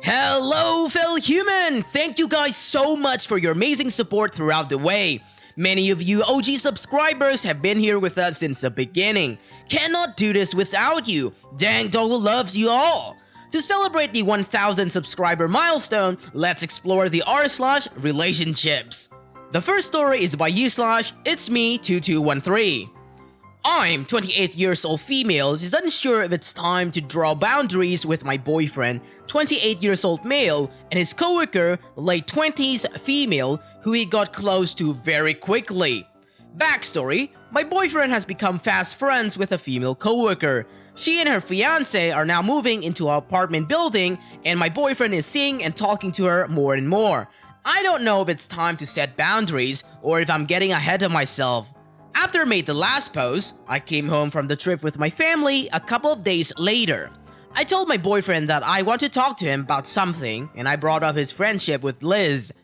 Hello, fellow human! Thank you guys so much for your amazing support throughout the way. Many of you OG subscribers have been here with us since the beginning. Cannot do this without you. Dank Doggo loves you all. To celebrate the 1000 subscriber milestone, let's explore the r/relationships. The first story is by you/it's me 2213. I'm 28 years old female is unsure if it's time to draw boundaries with my boyfriend, 28 years old male, and his coworker, late 20s female, who he got close to very quickly. Backstory: my boyfriend has become fast friends with a female coworker. She and her fiance are now moving into our apartment building, and my boyfriend is seeing and talking to her more and more. I don't know if it's time to set boundaries or if I'm getting ahead of myself. After I made the last post, I came home from the trip with my family a couple of days later. I told my boyfriend that I want to talk to him about something, and I brought up his friendship with Liz.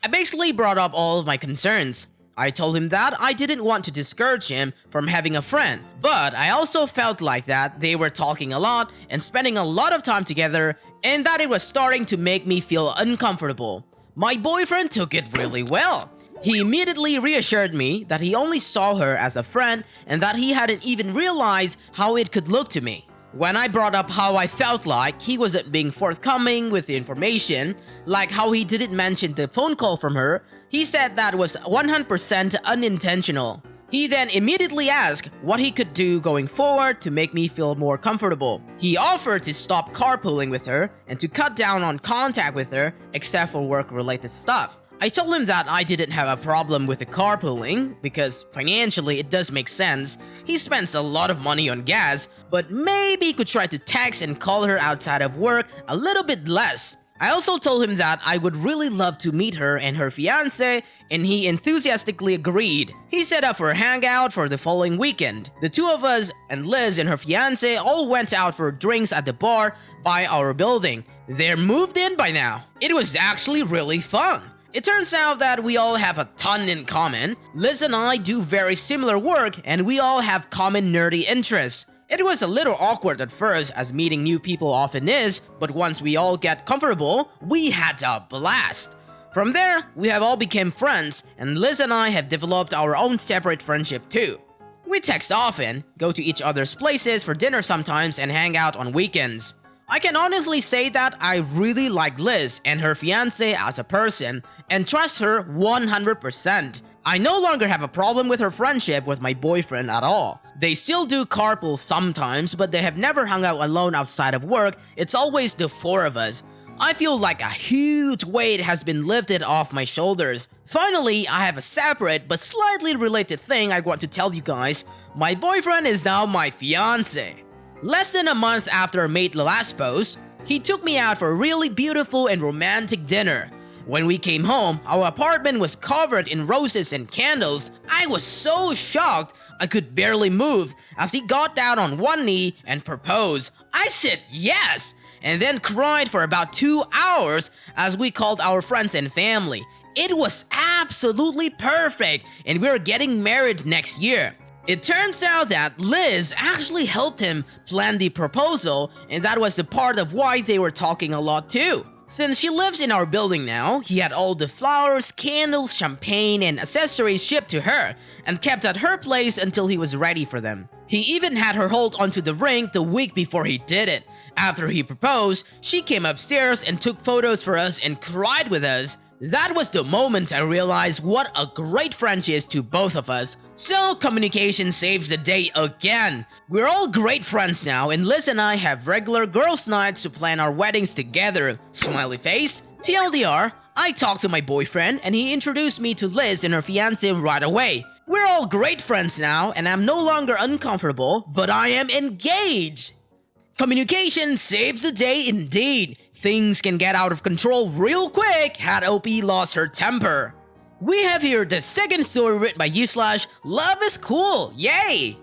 I basically brought up all of my concerns. I told him that I didn't want to discourage him from having a friend, but I also felt like that they were talking a lot and spending a lot of time together, and that it was starting to make me feel uncomfortable. My boyfriend took it really well. He immediately reassured me that he only saw her as a friend and that he hadn't even realized how it could look to me. When I brought up how I felt like he wasn't being forthcoming with the information, like how he didn't mention the phone call from her, he said that was 100% unintentional. He then immediately asked what he could do going forward to make me feel more comfortable. He offered to stop carpooling with her and to cut down on contact with her except for work-related stuff. I told him that I didn't have a problem with the carpooling because financially it does make sense. He spends a lot of money on gas, but maybe he could try to text and call her outside of work a little bit less. I also told him that I would really love to meet her and her fiance, and he enthusiastically agreed. He set up for a hangout for the following weekend. The two of us and Liz and her fiance all went out for drinks at the bar by our building. They're moved in by now. It was actually really fun. It turns out that we all have a ton in common. Liz and I do very similar work, and we all have common nerdy interests. It was a little awkward at first, as meeting new people often is, but once we all get comfortable, we had a blast. From there, we have all become friends, and Liz and I have developed our own separate friendship too. We text often, go to each other's places for dinner sometimes, and hang out on weekends. I can honestly say that I really like Liz and her fiance as a person and trust her 100%. I no longer have a problem with her friendship with my boyfriend at all. They still do carpool sometimes, but they have never hung out alone outside of work. It's always the four of us. I feel like a huge weight has been lifted off my shoulders. Finally, I have a separate but slightly related thing I want to tell you guys. My boyfriend is now my fiance. Less than a month after I made the last post, he took me out for a really beautiful and romantic dinner. When we came home, our apartment was covered in roses and candles. I was so shocked I could barely move as he got down on one knee and proposed. I said yes, and then cried for about 2 hours as we called our friends and family. It was absolutely perfect, and we're getting married next year. It turns out that Liz actually helped him plan the proposal, and that was the part of why they were talking a lot too. Since she lives in our building now, he had all the flowers, candles, champagne, and accessories shipped to her, and kept at her place until he was ready for them. He even had her hold onto the ring the week before he did it. After he proposed, she came upstairs and took photos for us and cried with us. That was the moment I realized what a great friend she is to both of us. So communication saves the day again. We're all great friends now, and Liz and I have regular girls' nights to plan our weddings together. Smiley face. TLDR, I talked to my boyfriend and he introduced me to Liz and her fiance right away. We're all great friends now, and I'm no longer uncomfortable, but I am engaged. Communication saves the day indeed. Things can get out of control real quick had OP lost her temper. We have here the second story written by you/love is cool, yay!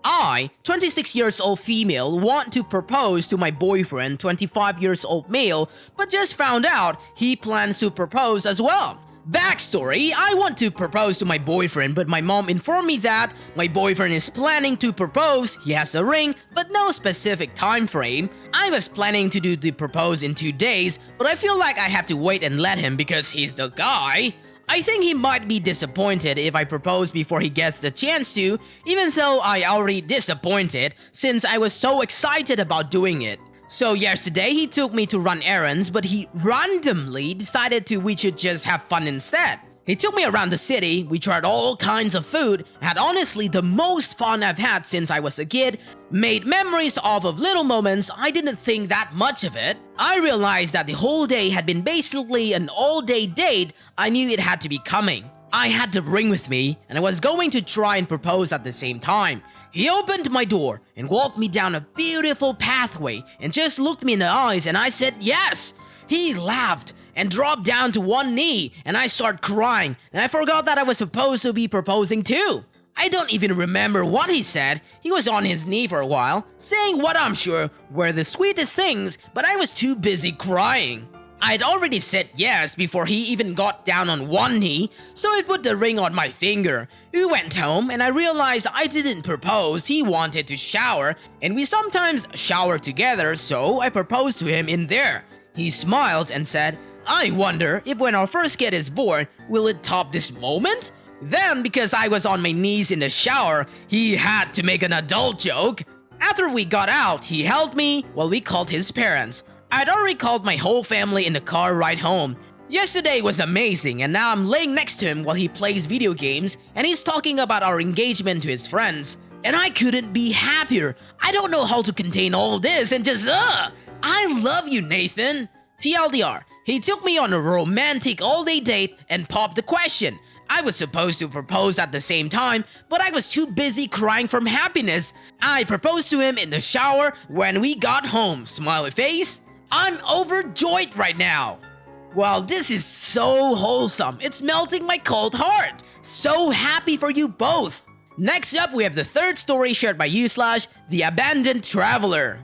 I, 26 years old female, want to propose to my boyfriend, 25 years old male, but just found out he plans to propose as well. Backstory, I want to propose to my boyfriend, but my mom informed me that my boyfriend is planning to propose, he has a ring, but no specific time frame. I was planning to do the propose in 2 days, but I feel like I have to wait and let him because he's the guy. I think he might be disappointed if I propose before he gets the chance to, even though I already disappointed since I was so excited about doing it. So yesterday he took me to run errands, but he randomly decided we should just have fun instead. He took me around the city, we tried all kinds of food, had honestly the most fun I've had since I was a kid, made memories off of little moments. I didn't think that much of it. I realized that the whole day had been basically an all-day date. I knew it had to be coming. I had the ring with me, and I was going to try and propose at the same time. He opened my door and walked me down a beautiful pathway and just looked me in the eyes and I said yes. He laughed and dropped down to one knee and I started crying and I forgot that I was supposed to be proposing too. I don't even remember what he said. He was on his knee for a while, saying what I'm sure were the sweetest things, but I was too busy crying. I'd already said yes before he even got down on one knee, so I put the ring on my finger. We went home and I realized I didn't propose. He wanted to shower and we sometimes shower together, so I proposed to him in there. He smiled and said, "I wonder if when our first kid is born, will it top this moment?" Then, because I was on my knees in the shower, he had to make an adult joke. After we got out, he held me while we called his parents. I'd already called my whole family in the car ride home. Yesterday was amazing and now I'm laying next to him while he plays video games and he's talking about our engagement to his friends. And I couldn't be happier. I don't know how to contain all this and just I love you, Nathan. TLDR, he took me on a romantic all-day date and popped the question. I was supposed to propose at the same time, but I was too busy crying from happiness. I proposed to him in the shower when we got home. Smiley face. I'm overjoyed right now. Wow, this is so wholesome. It's melting my cold heart. So happy for you both. Next up, we have the third story shared by you / the abandoned traveler.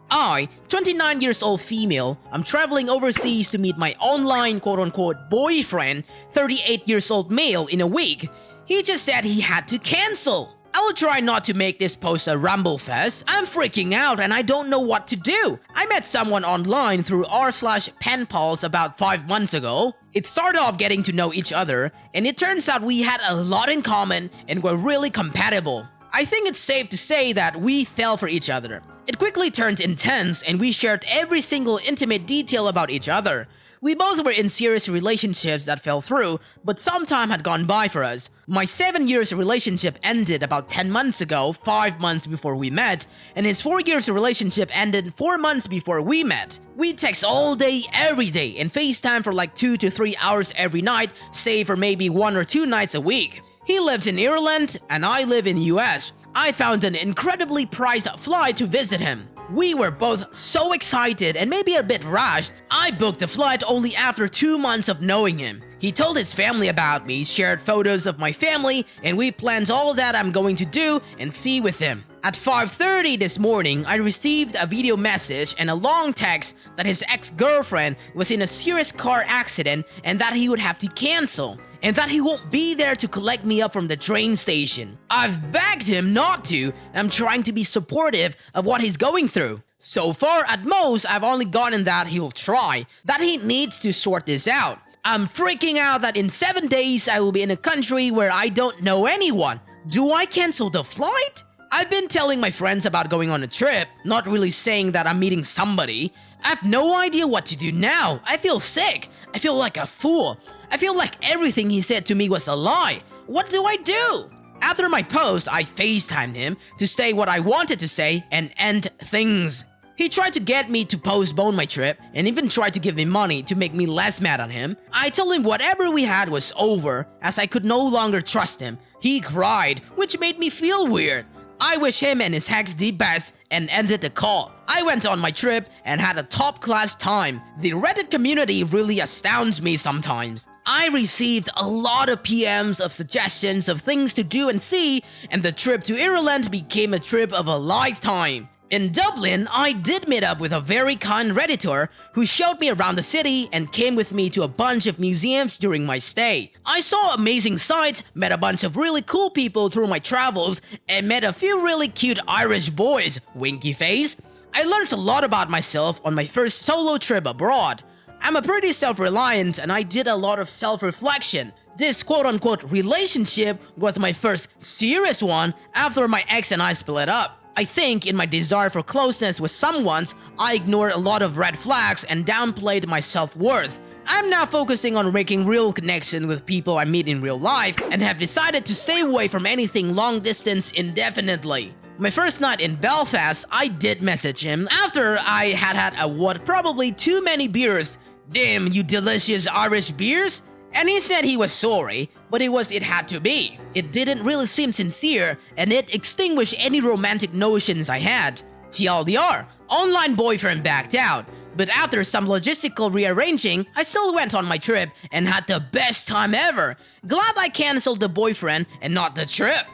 I, 29 years old female, I'm traveling overseas to meet my online quote-unquote boyfriend, 38 years old male, in a week. He just said he had to cancel. I will try not to make this post a rumble fest. I'm freaking out and I don't know what to do. I met someone online through r/pen pals about 5 months ago. It started off getting to know each other and it turns out we had a lot in common and were really compatible. I think it's safe to say that we fell for each other. It quickly turned intense and we shared every single intimate detail about each other. We both were in serious relationships that fell through, but some time had gone by for us. My 7 years relationship ended about 10 months ago, 5 months before we met, and his 4 years relationship ended 4 months before we met. We text all day, every day, and FaceTime for like 2 to 3 hours every night, save for maybe 1 or 2 nights a week. He lives in Ireland, and I live in the US. I found an incredibly priced flight to visit him. We were both so excited and maybe a bit rushed. I booked the flight only after 2 months of knowing him. He told his family about me, shared photos of my family, and we planned all that I'm going to do and see with him. At 5:30 this morning, I received a video message and a long text that his ex-girlfriend was in a serious car accident and that he would have to cancel, and that he won't be there to collect me up from the train station. I've begged him not to, and I'm trying to be supportive of what he's going through. So far, at most, I've only gotten that he'll try, that he needs to sort this out. I'm freaking out that in 7 days I will be in a country where I don't know anyone. Do I cancel the flight? I've been telling my friends about going on a trip, not really saying that I'm meeting somebody. I have no idea what to do now. I feel sick. I feel like a fool. I feel like everything he said to me was a lie. What do I do? After my post, I FaceTimed him to say what I wanted to say and end things. He tried to get me to postpone my trip and even tried to give me money to make me less mad on him. I told him whatever we had was over as I could no longer trust him. He cried, which made me feel weird. I wish him and his ex the best and ended the call. I went on my trip and had a top-class time. The Reddit community really astounds me sometimes. I received a lot of PMs of suggestions of things to do and see, and the trip to Ireland became a trip of a lifetime. In Dublin, I did meet up with a very kind Redditor who showed me around the city and came with me to a bunch of museums during my stay. I saw amazing sights, met a bunch of really cool people through my travels, and met a few really cute Irish boys, winky face. I learned a lot about myself on my first solo trip abroad. I'm a pretty self-reliant and I did a lot of self-reflection. This quote-unquote relationship was my first serious one after my ex and I split up. I think in my desire for closeness with someone, I ignored a lot of red flags and downplayed my self-worth. I'm now focusing on making real connection with people I meet in real life and have decided to stay away from anything long distance indefinitely. My first night in Belfast, I did message him after I had a what probably too many beers. Damn, you delicious Irish beers? And he said he was sorry, but it had to be. It didn't really seem sincere, and it extinguished any romantic notions I had. TLDR, online boyfriend backed out. But after some logistical rearranging, I still went on my trip and had the best time ever. Glad I canceled the boyfriend and not the trip.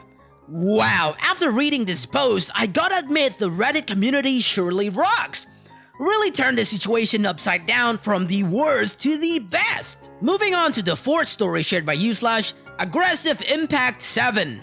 Wow, after reading this post, I gotta admit the Reddit community surely rocks. Really turned the situation upside down from the worst to the best. Moving on to the fourth story shared by /Aggressive Impact 7.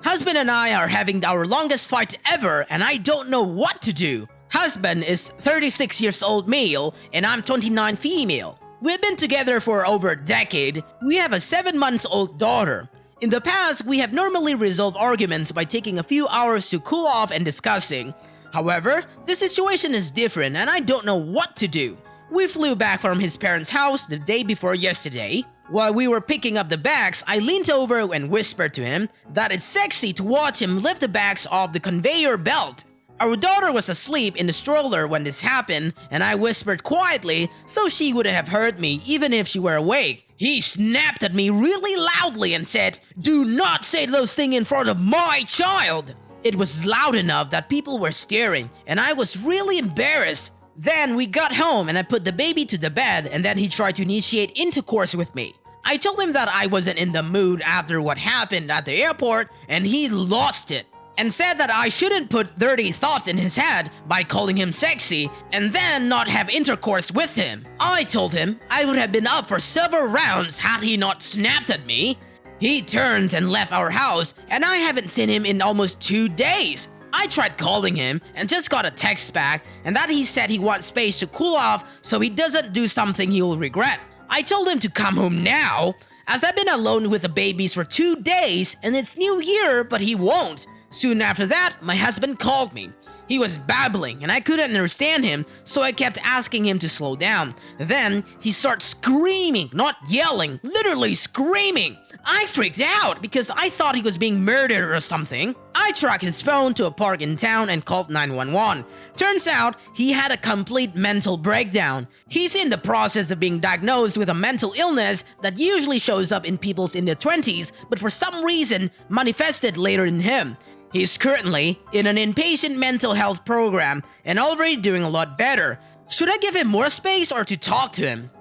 Husband and I are having our longest fight ever and I don't know what to do. Husband is 36 years old male and I'm 29 female. We've been together for over a decade. We have a 7-month-old daughter. In the past, we have normally resolved arguments by taking a few hours to cool off and discussing. However, the situation is different and I don't know what to do. We flew back from his parents' house the day before yesterday. While we were picking up the bags, I leaned over and whispered to him that it's sexy to watch him lift the bags off the conveyor belt. Our daughter was asleep in the stroller when this happened, and I whispered quietly so she would have heard me even if she were awake. He snapped at me really loudly and said, "Do not say those things in front of my child!" It was loud enough that people were staring, and I was really embarrassed. Then we got home and I put the baby to the bed and then he tried to initiate intercourse with me. I told him that I wasn't in the mood after what happened at the airport and he lost it and said that I shouldn't put dirty thoughts in his head by calling him sexy and then not have intercourse with him. I told him I would have been up for several rounds had he not snapped at me. He turned and left our house and I haven't seen him in almost 2 days. I tried calling him and just got a text back and that he said he wants space to cool off so he doesn't do something he will regret. I told him to come home now as I've been alone with the babies for 2 days and it's New Year but he won't. Soon after that, my husband called me. He was babbling and I couldn't understand him, so I kept asking him to slow down. Then he started screaming, not yelling, literally screaming. I freaked out because I thought he was being murdered or something. I tracked his phone to a park in town and called 911. Turns out he had a complete mental breakdown. He's in the process of being diagnosed with a mental illness that usually shows up in people's in their 20s, but for some reason manifested later in him. He's currently in an inpatient mental health program and already doing a lot better. Should I give him more space or to talk to him?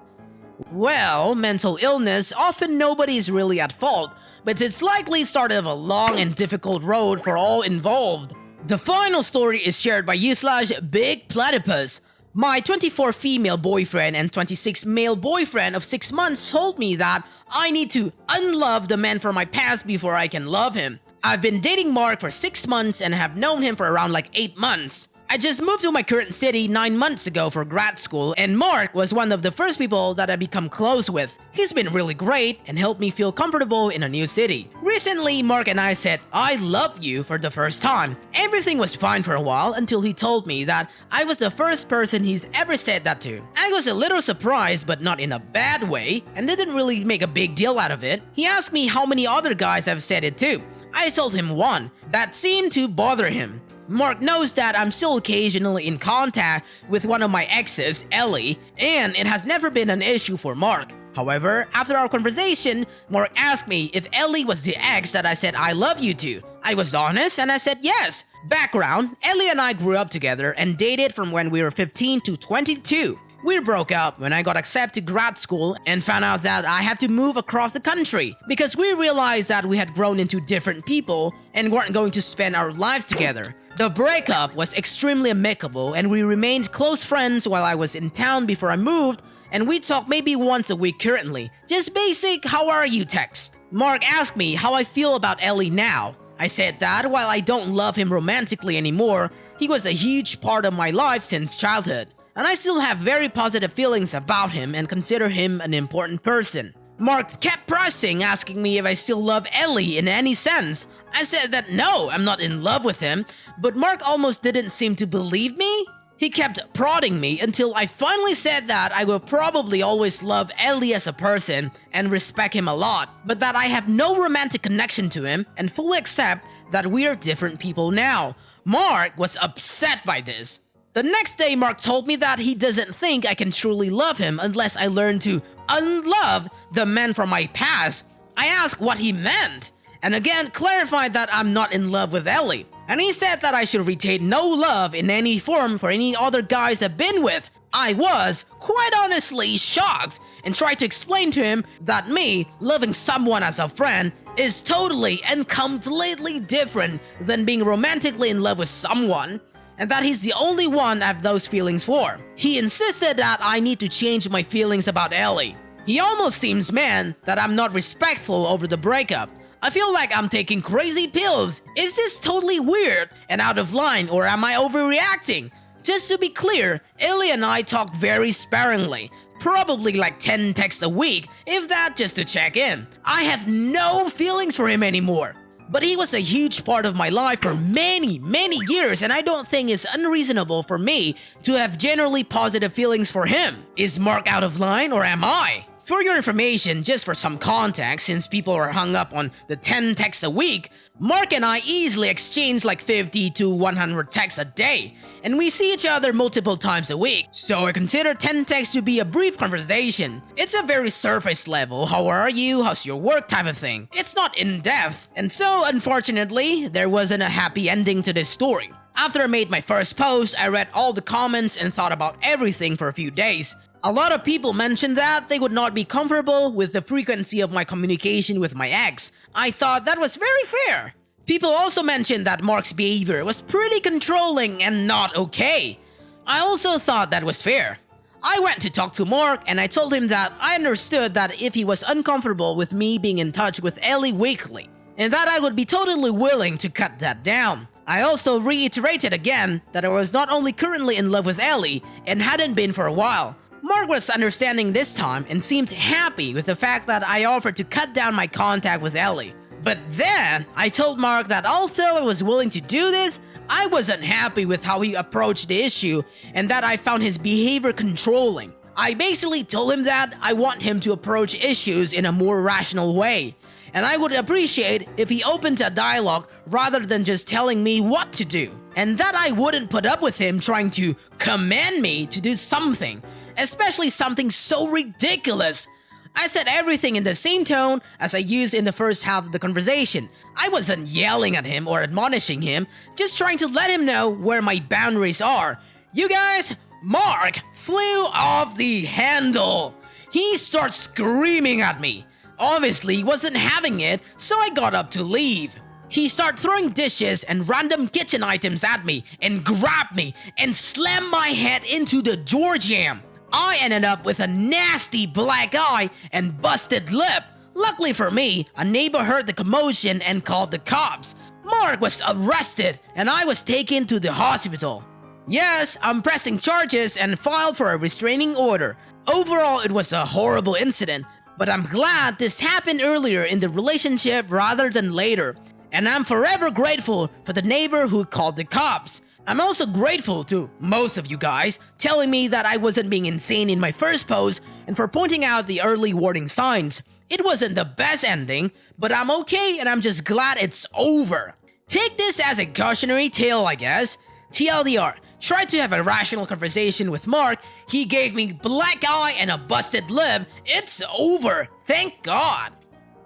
Well, mental illness, often nobody is really at fault, but it's likely start of a long and difficult road for all involved. The final story is shared by /Big Platypus. My 24 female boyfriend and 26 male boyfriend of 6 months told me that I need to unlove the man from my past before I can love him. I've been dating Mark for 6 months and have known him for around like 8 months. I just moved to my current city 9 months ago for grad school and Mark was one of the first people that I become close with. He's been really great and helped me feel comfortable in a new city. Recently, Mark and I said, "I love you" for the first time. Everything was fine for a while until he told me that I was the first person he's ever said that to. I was a little surprised but not in a bad way and didn't really make a big deal out of it. He asked me how many other guys I've said it to. I told him one. That seemed to bother him. Mark knows that I'm still occasionally in contact with one of my exes, Ellie, and it has never been an issue for Mark. However, after our conversation, Mark asked me if Ellie was the ex that I said I love you to. I was honest and I said yes. Background, Ellie and I grew up together and dated from when we were 15 to 22. We broke up when I got accepted to grad school and found out that I had to move across the country because we realized that we had grown into different people and weren't going to spend our lives together. The breakup was extremely amicable and we remained close friends while I was in town before I moved, and we talk maybe once a week currently. Just basic "how are you" text. Mark asked me how I feel about Ellie now. I said that while I don't love him romantically anymore, he was a huge part of my life since childhood, and I still have very positive feelings about him and consider him an important person. Mark kept pressing, asking me if I still love Ellie in any sense. I said that no, I'm not in love with him, but Mark almost didn't seem to believe me. He kept prodding me until I finally said that I will probably always love Ellie as a person and respect him a lot, but that I have no romantic connection to him and fully accept that we are different people now. Mark was upset by this. The next day, Mark told me that he doesn't think I can truly love him unless I learn to unlove the men from my past. I asked what he meant, and again clarified that I'm not in love with Ellie. And he said that I should retain no love in any form for any other guys I've been with. I was, quite honestly, shocked and tried to explain to him that me loving someone as a friend is totally and completely different than being romantically in love with someone, and that he's the only one I have those feelings for. He insisted that I need to change my feelings about Ellie. He almost seems mad that I'm not respectful over the breakup. I feel like I'm taking crazy pills. Is this totally weird and out of line, or am I overreacting? Just to be clear, Ellie and I talk very sparingly, probably like 10 texts a week, if that, just to check in. I have no feelings for him anymore. But he was a huge part of my life for many years, and I don't think it's unreasonable for me to have generally positive feelings for him. Is Mark out of line, or am I? For your information, just for some context, since people are hung up on the 10 texts a week, Mark and I easily exchange like 50 to 100 texts a day, and we see each other multiple times a week. So I consider 10 texts to be a brief conversation. It's a very surface level, how are you, how's your work type of thing. It's not in depth, and so unfortunately, there wasn't a happy ending to this story. After I made my first post, I read all the comments and thought about everything for a few days. A lot of people mentioned that they would not be comfortable with the frequency of my communication with my ex. I thought that was very fair. People also mentioned that Mark's behavior was pretty controlling and not okay. I also thought that was fair. I went to talk to Mark and I told him that I understood that if he was uncomfortable with me being in touch with Ellie weekly, and that I would be totally willing to cut that down. I also reiterated again that I was not only currently in love with Ellie and hadn't been for a while. Mark was understanding this time and seemed happy with the fact that I offered to cut down my contact with Ellie. But then, I told Mark that although I was willing to do this, I wasn't happy with how he approached the issue and that I found his behavior controlling. I basically told him that I want him to approach issues in a more rational way, and I would appreciate if he opened a dialogue rather than just telling me what to do, and that I wouldn't put up with him trying to command me to do something, especially something so ridiculous. I said everything in the same tone as I used in the first half of the conversation. I wasn't yelling at him or admonishing him, just trying to let him know where my boundaries are. You guys, Mark flew off the handle. He starts screaming at me. Obviously, he wasn't having it, so I got up to leave. He started throwing dishes and random kitchen items at me and grabbed me and slammed my head into the door jamb. I ended up with a nasty black eye and busted lip. Luckily for me, a neighbor heard the commotion and called the cops. Mark was arrested and I was taken to the hospital. Yes, I'm pressing charges and filed for a restraining order. Overall, it was a horrible incident, but I'm glad this happened earlier in the relationship rather than later. And I'm forever grateful for the neighbor who called the cops. I'm also grateful to most of you guys telling me that I wasn't being insane in my first post and for pointing out the early warning signs. It wasn't the best ending, but I'm okay and I'm just glad it's over. Take this as a cautionary tale, I guess. TLDR, tried to have a rational conversation with Mark. He gave me black eye and a busted lip. It's over, thank God.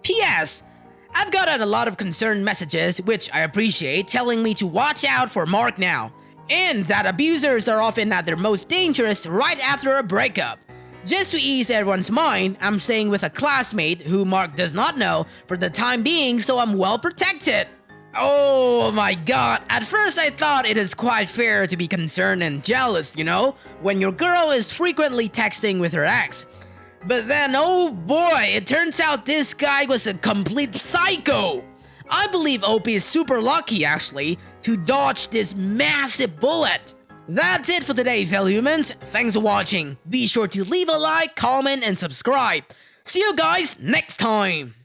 P.S. I've gotten a lot of concerned messages, which I appreciate, telling me to watch out for Mark now, and that abusers are often at their most dangerous right after a breakup. Just to ease everyone's mind, I'm staying with a classmate who Mark does not know for the time being, so I'm well protected. Oh my god, at first I thought it is quite fair to be concerned and jealous, you know, when your girl is frequently texting with her ex. But then, oh boy, it turns out this guy was a complete psycho. I believe OP is super lucky, actually, to dodge this massive bullet. That's it for today, fellow humans. Thanks for watching. Be sure to leave a like, comment, and subscribe. See you guys next time.